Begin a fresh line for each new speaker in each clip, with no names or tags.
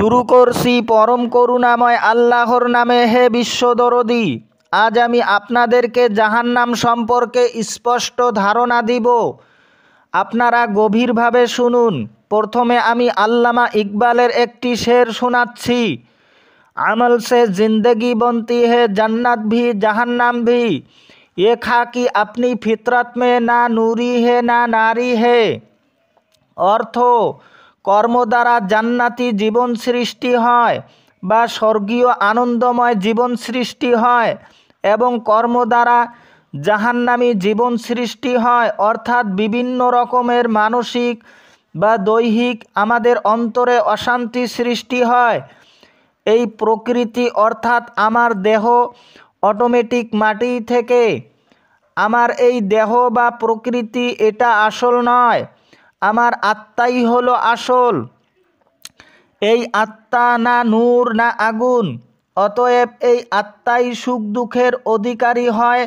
শুরু করছি পরম করুণাময় আল্লাহর নামে। হে বিশ্বদরদী, আজ আমি আপনাদেরকে জাহান্নাম সম্পর্কে স্পষ্ট ধারণা দিব। আপনারা গভীরভাবে শুনুন। প্রথমে আমি আল্লামা ইকবালের একটি শের শোনাচ্ছি। আমল সে জিন্দগি বনতি হে জান্নাত ভি জাহান্নাম ভি, ये খাকি আপনি ফিতরত মে না নূরি হে না নারী হে। অর্থ, কর্ম দ্বারা জান্নাতি জীবন সৃষ্টি হয় বা স্বর্গীয় আনন্দময় জীবন সৃষ্টি হয় এবং কর্ম দ্বারা জাহান্নামী জীবন সৃষ্টি হয়, অর্থাৎ বিভিন্ন রকমের মানসিক বা দৈহিক আমাদের অন্তরে অশান্তি সৃষ্টি হয়। এই প্রকৃতি অর্থাৎ আমার দেহ অটোমেটিক মাটি থেকে। আমার এই দেহ বা প্রকৃতি এটা আসল নয়, আমার আত্মাই হলো আসল। এই আত্মা না নূর না আগুন, অতএব এই আত্মাই সুখ দুঃখের অধিকারী হয়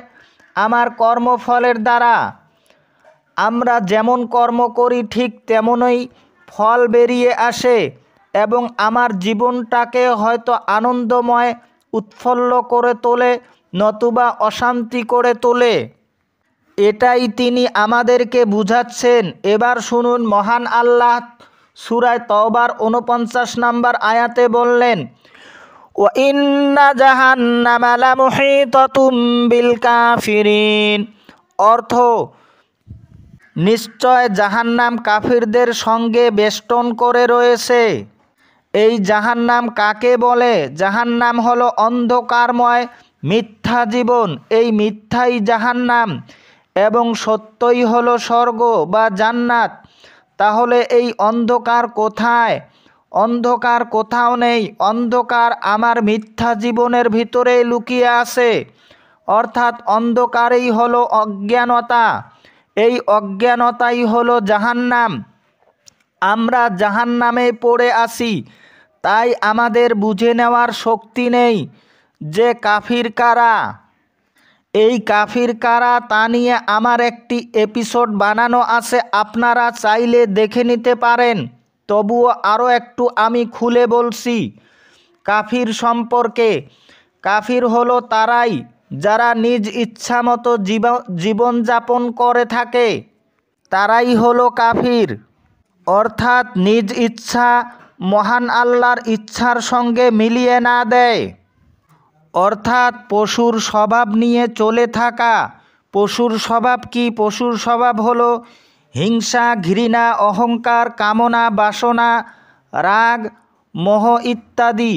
আমার কর্মফলের দ্বারা। আমরা যেমন কর্ম করি ঠিক তেমনই ফল বেরিয়ে আসে এবং আমার জীবনটাকে হয়তো আনন্দময় উৎফুল্ল করে তোলে নতুবা অশান্তি করে তোলে। এটাই তিনি আমাদেরকে বুঝাচ্ছেন। এবার শুনুন, মহান আল্লাহ সূরা তওবার ৪৯ নম্বর আয়াতে বললেন, ওয়া ইন্না জাহান্নামা লামুহীতাতুম বিল কাফিরিন। অর্থ, নিশ্চয় জাহান্নাম কাফিরদের সঙ্গে বেষ্টন করে রয়েছে। এই জাহান্নাম কাকে বলে? জাহান্নাম হলো অন্ধকারময় মিথ্যা জীবন। এই মিথ্যাই জাহান্নাম এবং সত্যই হলো স্বর্গ বা জান্নাত। তাহলে এই অন্ধকার কোথায়? অন্ধকার কোথাও নেই। অন্ধকার আমার মিথ্যা জীবনের ভিতরেই লুকিয়ে আছে, অর্থাৎ অন্ধকারেই হলো অজ্ঞানতা। এই অজ্ঞানতাই হলো জাহান্নাম। আমরা জাহান্নামে পড়ে আছি, তাই আমাদের বুঝে নেওয়ার শক্তি নেই যে কাফির কারা। এই কাফির কারা তা নিয়ে আমার একটি এপিসোড বানানো আছে, আপনারা চাইলে দেখে নিতে পারেন। তবুও আরও একটু আমি খুলে বলছি কাফির সম্পর্কে। কাফির হলো তারাই যারা নিজ ইচ্ছামতো জীবনযাপন করে থাকে, তারাই হলো কাফির। অর্থাৎ নিজ ইচ্ছা মহান আল্লাহর ইচ্ছার সঙ্গে মিলিয়ে না দেয়, অর্থাৎ পশুর স্বভাব নিয়ে চলে থাকা। পশুর স্বভাব কি? পশুর স্বভাব হলো হিংসা, ঘৃণা, অহংকার, কামনা, বাসনা, রাগ, মোহ ইত্যাদি।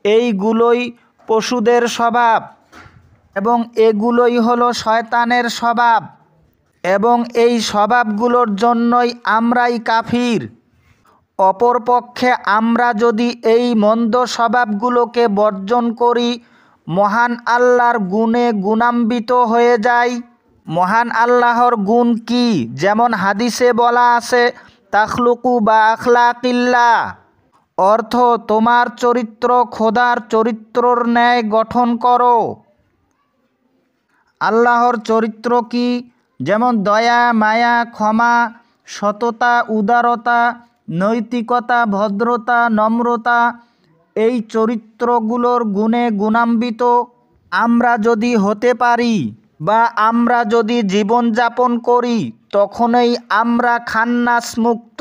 এইগুলোই পশুদের স্বভাব এবং এগুলোই হলো শয়তানের স্বভাব এবং এই স্বভাবগুলোর জন্যই আমরাই কাফির। অপরপক্ষে আমরা যদি এই মন্দ স্বভাবগুলোকে বর্জন করি, মহান আল্লাহর গুণে গুণান্বিত হয়ে যাই। মহান আল্লাহর গুণ কি? যেমন হাদিসে বলা আছে, তাখলুকু বা আখলাকিল্লাহ। অর্থ, তোমার চরিত্র খোদার চরিত্রর ন্যায় গঠন করো। আল্লাহর চরিত্র কি? যেমন দয়া, মায়া, ক্ষমা, সততা, উদারতা, নৈতিকতা, ভদ্রতা, নম্রতা। এই চরিত্রগুলোর গুণে গুণান্বিত আমরা যদি হতে পারি বা আমরা যদি জীবনযাপন করি, তখনই আমরা খান্নাস মুক্ত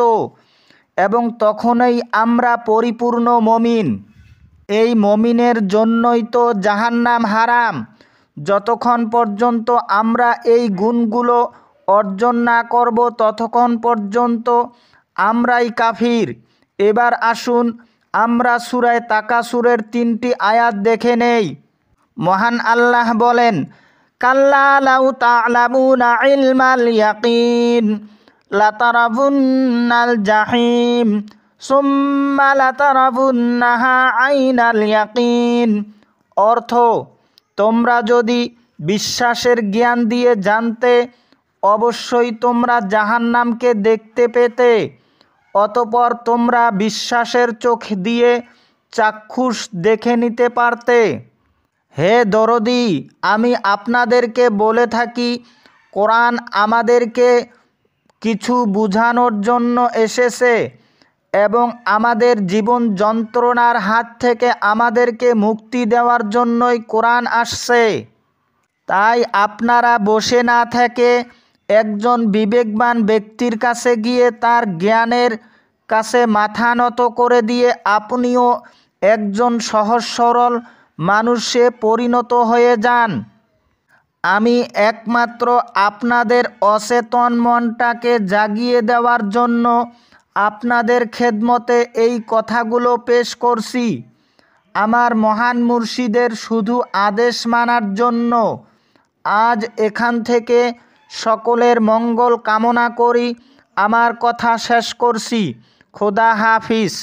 এবং তখনই আমরা পরিপূর্ণ মমিন। এই মমিনের জন্যই তো জাহান্নাম হারাম। যতক্ষণ পর্যন্ত আমরা এই গুণগুলো অর্জন না করব, ততক্ষণ পর্যন্ত আমরাই কাফির। এবার আসুন আমরা সূরা তাকাসুরের ৩টি আয়াত দেখে নেই। মহান আল্লাহ বলেন, কাল্লা লাউ তা'লামুনা ইলমাল ইয়াকিন লাতারাবুন্নাল জাহিম সুম্মা লাতারাবুন্নাহা আইনাল ইয়াকিন। অর্থ, তোমরা যদি বিশ্বাসের জ্ঞান দিয়ে জানতে, অবশ্যই তোমরা জাহান্নামকে দেখতে পেতে। অতঃপর তোমরা বিশ্বাসের চোখ দিয়ে চাক্ষুষ দেখে নিতে পারতে। হে দরদি, আমি আপনাদেরকে বলে থাকি, কোরআন আমাদেরকে কিছু বুঝানোর জন্য এসেছে এবং আমাদের জীবন যন্ত্রণার হাত থেকে আমাদেরকে মুক্তি দেওয়ার জন্যই কোরআন আসছে। তাই আপনারা বসে না থেকে একজন বিবেকবান ব্যক্তির কাছে গিয়ে তার জ্ঞানের কাছে মাথা নত করে দিয়ে আপনিও একজন সহজ সরল মানুষে পরিণত হয়ে যান। আমি একমাত্র আপনাদের অচেতন মনটাকে জাগিয়ে দেওয়ার জন্য আপনাদের খেদমতে এই কথাগুলো পেশ করছি। আমার মহান মুর্শিদের শুধু আদেশ মানার জন্য। আজ এখান থেকে সকলের মঙ্গল কামনা করি আমার কথা শেষ করছি। খোদা হাফিজ।